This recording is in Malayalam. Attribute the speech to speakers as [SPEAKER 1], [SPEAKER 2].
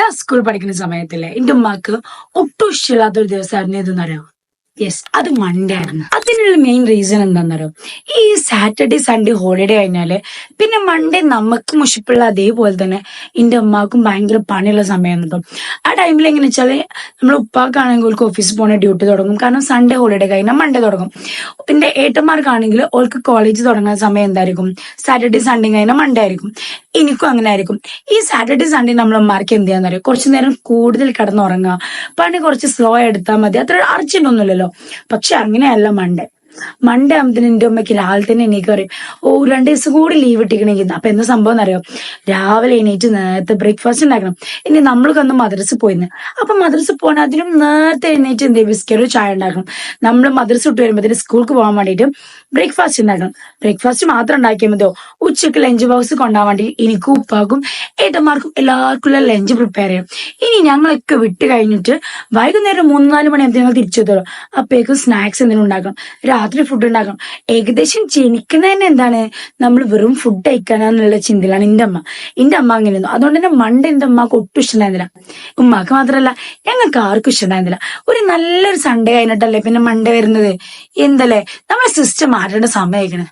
[SPEAKER 1] ഞാൻ സ്കൂൾ പഠിക്കുന്ന സമയത്തില്ലേ എന്റെ ഉമ്മാക്ക് ഒട്ടും ഇഷ്ടമില്ലാത്തൊരു ദിവസമായിരുന്നു ഇതെന്നറിയോ? യെസ്, അത് മൺഡേ ആയിരുന്നു. അതിനുള്ള മെയിൻ റീസൺ എന്താണെന്നറിയോ? ഈ സാറ്റർഡേ സൺഡേ ഹോളിഡേ കഴിഞ്ഞാല് പിന്നെ മൺഡേ നമുക്ക് മുഷിപ്പുള്ള അതേപോലെ തന്നെ എന്റെ അമ്മക്കും ഭയങ്കര പണിയുള്ള സമയമാണ് കേട്ടോ. ആ ടൈമിൽ എങ്ങനെ വെച്ചാല് നമ്മൾ ഉപ്പാക്കാണെങ്കിൽ ഓൾക്ക് ഓഫീസിൽ പോണ ഡ്യൂട്ടി തുടങ്ങും. കാരണം സൺഡേ ഹോളിഡേ കഴിഞ്ഞാൽ മൺഡേ തുടങ്ങും. എന്റെ ഏട്ടന്മാർക്കാണെങ്കിൽ ഓൾക്ക് കോളേജ് തുടങ്ങുന്ന സമയം എന്തായിരിക്കും? സാറ്റർഡേ സൺഡേ കഴിഞ്ഞാൽ മൺഡേ ആയിരിക്കും. എനിക്കും അങ്ങനെ ആയിരിക്കും. ഈ സാറ്റർഡേ സൺഡേ നമ്മളമ്മമാർക്ക് എന്ത് ചെയ്യാന്നറിയോ? കുറച്ചു നേരം കൂടുതൽ കിടന്നുറങ്ങുക, പണി കുറച്ച് സ്ലോ എടുത്താൽ മതി, അത്ര അർജന്റ് ഒന്നുമില്ലല്ലോ. പക്ഷെ അങ്ങനെയല്ല മൺഡേ. മൺഡേ ആകുമ്പത്തിന് എന്റെ അമ്മയ്ക്ക് രാവിലെ തന്നെ എനിക്ക് പറയും, ഓ 2 ദിവസം കൂടി ലീവ് ഇട്ടിക്കണെങ്കിൽ. അപ്പൊ എന്താ സംഭവം എന്നറിയോ? രാവിലെ എണീറ്റ് നേരത്തെ ബ്രേക്ക്ഫാസ്റ്റ് ഉണ്ടാക്കണം. ഇനി നമ്മൾക്ക് അന്ന് മദ്രസ പോയിന്ന്, അപ്പൊ മദ്രസ പോകാൻ അതിനും നേരത്തെ എണീറ്റ് എന്ത് ബിസ്ക്കറ്റോ ചായ ഉണ്ടാക്കണം. നമ്മൾ മദ്രസ വിട്ട് വരുമ്പോഴത്തേന് സ്കൂൾക്ക് പോകാൻ വേണ്ടിയിട്ട് ബ്രേക്ക്ഫാസ്റ്റ് ഉണ്ടാക്കണം. ബ്രേക്ക്ഫാസ്റ്റ് മാത്രം ഉണ്ടാക്കിയാൽ മതിയോ? ഉച്ചക്ക് ലഞ്ച് ബോക്സ് കൊണ്ടുപോകാൻ വേണ്ടി എനിക്കും ഉപ്പാക്കും ഏട്ടന്മാർക്കും എല്ലാവർക്കും ലഞ്ച് പ്രിപ്പയർ ചെയ്യും. ഇനി ഞങ്ങളൊക്കെ വിട്ട് കഴിഞ്ഞിട്ട് വൈകുന്നേരം 3-4 മണി ഞങ്ങൾ തിരിച്ചു തരും. അപ്പോഴേക്കും സ്നാക്സ് എന്തെങ്കിലും ഉണ്ടാക്കണം, രാത്രി ഫുഡ് ഉണ്ടാക്കണം. ഏകദേശം ജനിക്കുന്നതന്നെ എന്താണ്, നമ്മൾ വെറും ഫുഡ് കഴിക്കാനാന്നുള്ള ചിന്തയിലാണ് എന്റെ അമ്മ അങ്ങനെയൊന്നും. അതുകൊണ്ട് തന്നെ മൺഡേ എന്റെ അമ്മക്ക് ഒട്ടും ഇഷ്ടമുണ്ടായിരുന്നില്ല. ഉമ്മാക്ക് മാത്രമല്ല ഞങ്ങൾക്ക് ആർക്കും ഇഷ്ടമുണ്ടായിരുന്നില്ല. ഒരു നല്ലൊരു സൺഡേ കഴിഞ്ഞിട്ടല്ലേ പിന്നെ മൺഡേ വരുന്നത്. എന്തല്ലേ നമ്മളെ സിസ്റ്റം മാറ്റേണ്ട സമയമായിരിക്കണേ.